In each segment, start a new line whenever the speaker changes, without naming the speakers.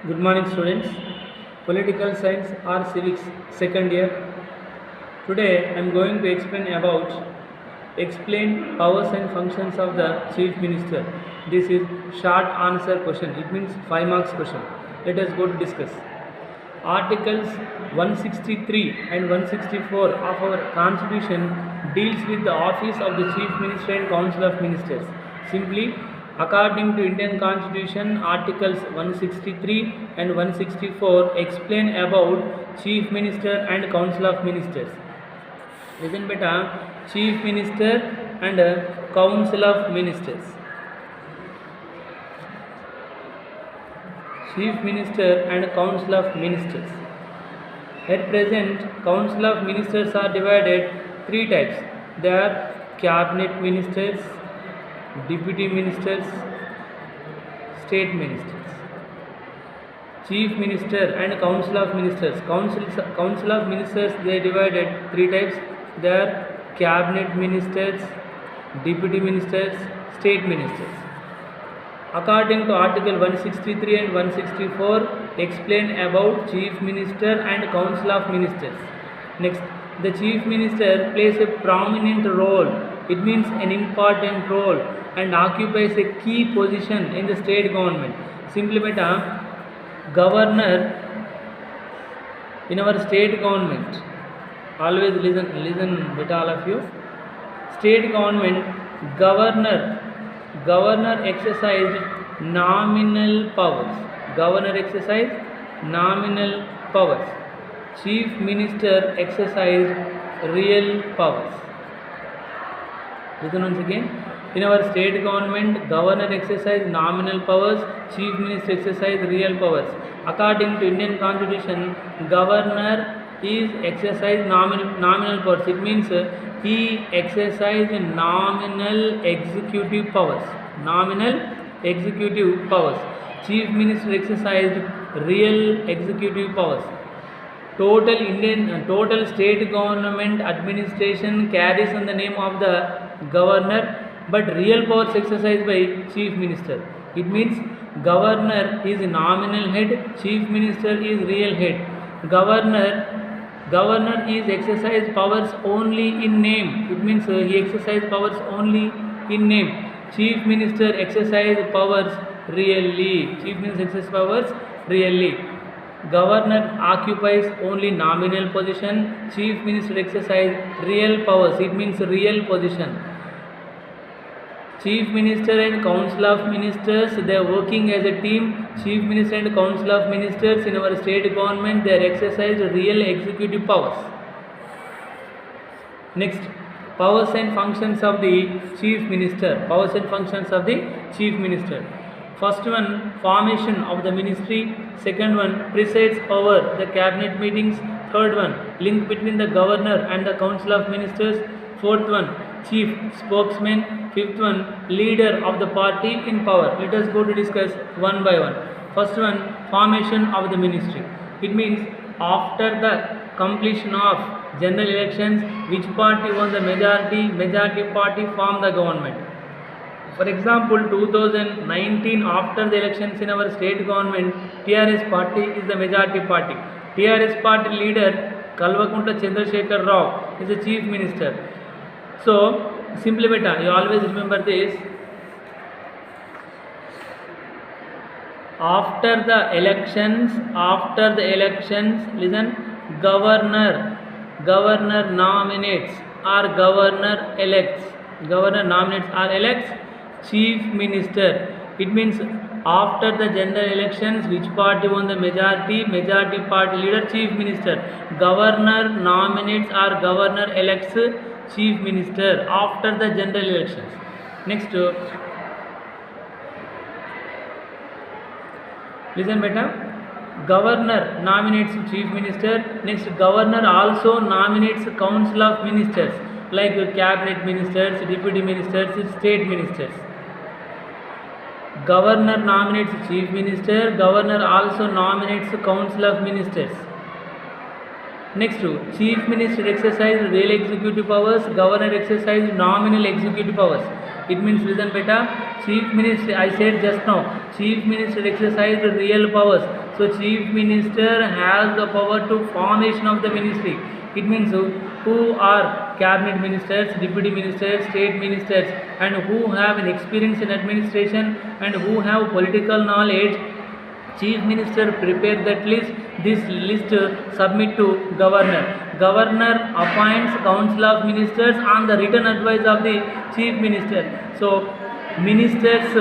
Good morning, students. Political science or civics second year. Today I am going to explain powers and functions of the chief minister. This is short answer question. It means 5 marks question. Let us go to discuss. Articles 163 and 164 of our constitution deals with the office of the chief minister and council of ministers. Simply, according to Indian Constitution, Articles 163 and 164 explain about Chief Minister and Council of Ministers. Listen beta, Chief Minister and Council of Ministers. Chief Minister and Council of Ministers. At present, Council of Ministers are divided 3 types. They are Cabinet Ministers, Deputy Ministers, State Ministers. Chief Minister and Council of Ministers. Council of Ministers, they are divided 3 types. They are Cabinet Ministers, Deputy Ministers, State Ministers. According to Article 163 and 164, explain about Chief Minister and Council of Ministers. Next, the Chief Minister plays a prominent role. It means an important role and occupies a key position in the state government. Simply beta, governor in our state government, always listen beta all of you. State government, governor exercised nominal powers. Governor exercised nominal powers. Chief minister exercised real powers. Listen once again. In our state government, governor exercise nominal powers, chief minister exercise real powers. According to Indian Constitution, governor is exercise nominal powers. It means he exercise nominal executive powers. Nominal executive powers. Chief minister exercised real executive powers. Total state government administration carries on the name of the governor, but real powers exercised by chief minister. It means governor is nominal head, chief minister is real head. Governor is exercise powers only in name. It means he exercise powers only in name. Chief minister exercise powers really. Chief minister exercise powers really. Governor occupies only nominal position. Chief minister exercise real powers. It means real position. Chief Minister and Council of Ministers, they are working as a team. Chief Minister and Council of Ministers in our state government, they are exercise real executive powers. Next, powers and functions of the Chief Minister. Powers and functions of the Chief Minister. First one, formation of the ministry. Second one, presides over the cabinet meetings. Third one, link between the governor and the Council of Ministers. Fourth one, chief spokesman. Fifth one, leader of the party in power. Let us go to discuss one by one. First one, formation of the ministry. It means after the completion of general elections, which party won the majority party form the government. For example, 2019, after the elections in our state government, TRS party is the majority party. TRS party leader Kalvakunta Chandrasekhar Rao is the chief minister. So, simply beta, you always remember this. After the elections, listen, governor nominates or governor elects chief minister. It means after the general elections, which party won the majority party leader, chief minister. Governor nominates or governor elects chief minister after the general elections. Next, listen beta. Governor nominates chief minister. Next, governor also nominates council of ministers like cabinet ministers, deputy ministers, state ministers. Governor nominates chief minister. Governor also nominates council of ministers. Next, chief minister exercise real executive powers. Governor exercise nominal executive powers. It means listen beta. Chief Minister, I said just now, Chief Minister exercise the real powers. So Chief Minister has the power to formation of the ministry. It means who are cabinet ministers, deputy ministers, state ministers, and who have an experience in administration and who have political knowledge. Chief Minister prepare that list. This list submit to Governor. Governor appoints Council of Ministers on the written advice of the Chief Minister. So, ministers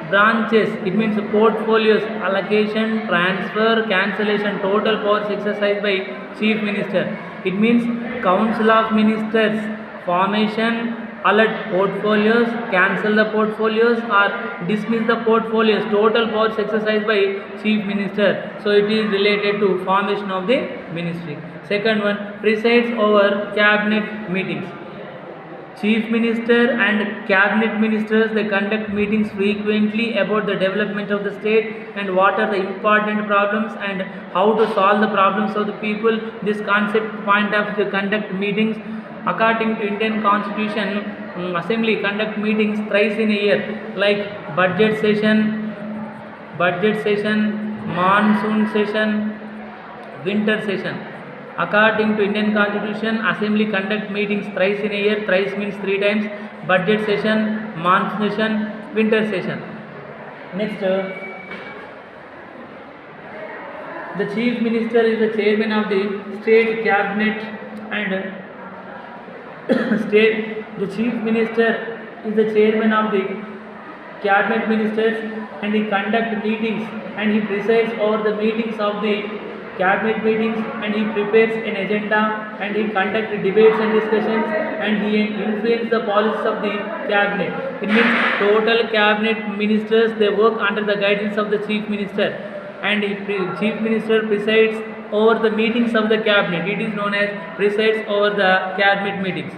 branches, it means portfolios, allocation, transfer, cancellation, total powers exercised by Chief Minister. It means Council of Ministers formation, allot portfolios, cancel the portfolios or dismiss the portfolios, total powers exercised by Chief Minister. So it is related to formation of the ministry. Second one, presides over cabinet meetings. Chief Minister and cabinet ministers, they conduct meetings frequently about the development of the state and what are the important problems and how to solve the problems of the people. This concept point of to conduct meetings. According to Indian Constitution, Assembly conduct meetings thrice in a year, like budget session, monsoon session, winter session. According to Indian Constitution, Assembly conduct meetings thrice in a year. Thrice means 3 times. Budget session, monsoon session, winter session. Next, the Chief Minister is the chairman of the State Cabinet and the Chief Minister is the chairman of the cabinet ministers and he conduct meetings and he presides over the meetings of the cabinet meetings and he prepares an agenda and he conducts debates and discussions and he influences the policies of the cabinet. It means total cabinet ministers, they work under the guidance of the Chief Minister and Chief Minister presides over the meetings of the cabinet. It is known as presides over the cabinet meetings.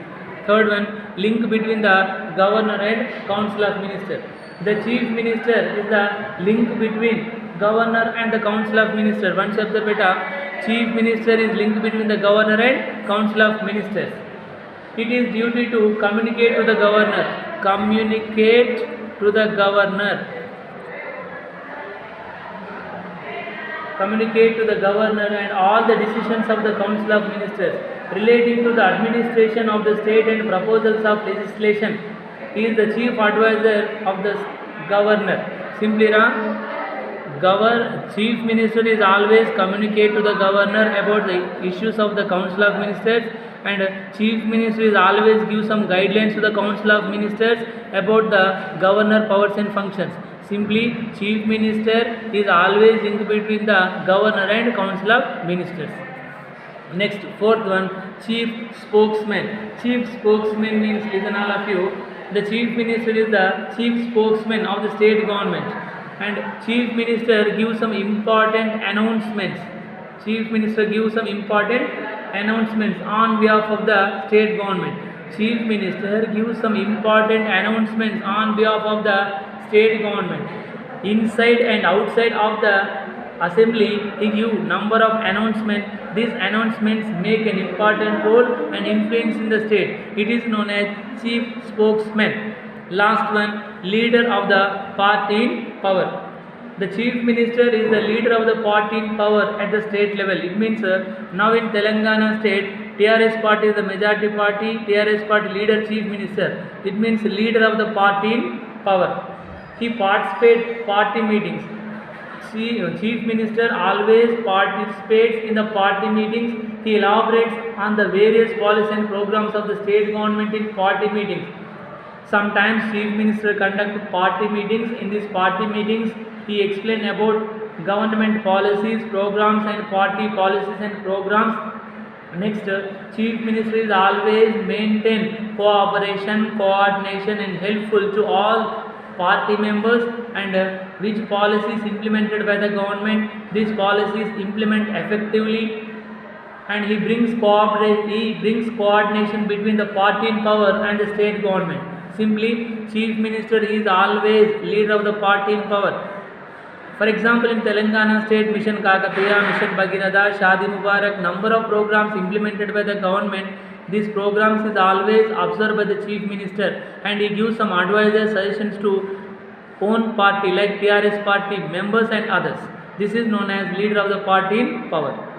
Third one, link between the governor and council of ministers. The Chief Minister is the link between governor and the council of ministers. One shall beta, Chief Minister is link between the governor and council of ministers. It is duty to communicate to the governor. Communicate to the governor. Communicate to the governor and all the decisions of the council of ministers relating to the administration of the state and proposals of legislation. He is the chief advisor of the governor. Simply, Chief Minister is always communicate to the governor about the issues of the council of ministers, and Chief Minister is always give some guidelines to the council of ministers about the governor powers and functions. Simply, Chief Minister is always linked between the governor and council of ministers. Next, fourth one, Chief Spokesman. Chief Spokesman means, listen all of you, the Chief Minister is the chief spokesman of the state government and Chief Minister gives some important announcements. Chief Minister gives some important announcements on behalf of the state government. Chief Minister gives some important announcements on behalf of the state government. Inside and outside of the assembly, he gives number of announcements. These announcements make an important role and influence in the state. It is known as chief spokesman. Last one, leader of the party in power. The chief minister is the leader of the party in power at the state level. It means now in Telangana state, TRS party is the majority party. TRS party leader chief minister. It means leader of the party in power. He participates party meetings. Chief Minister always participates in the party meetings. He elaborates on the various policies and programs of the state government in party meetings. Sometimes Chief Minister conducts party meetings. In these party meetings, he explains about government policies, programs and party policies and programs. Next, Chief Minister is always maintain cooperation, coordination and helpful to all party members and which policies implemented by the government, these policies implement effectively and he brings coordination between the party in power and the state government. Simply, Chief Minister is always leader of the party in power. For example, in Telangana state, Mission Kakatiya, Mission Bhagirath, Shadi Mubarak, number of programs implemented by the government. These programs is always observed by the chief minister, and he gives some advices, suggestions to own party like TRS party members and others. This is known as leader of the party in power.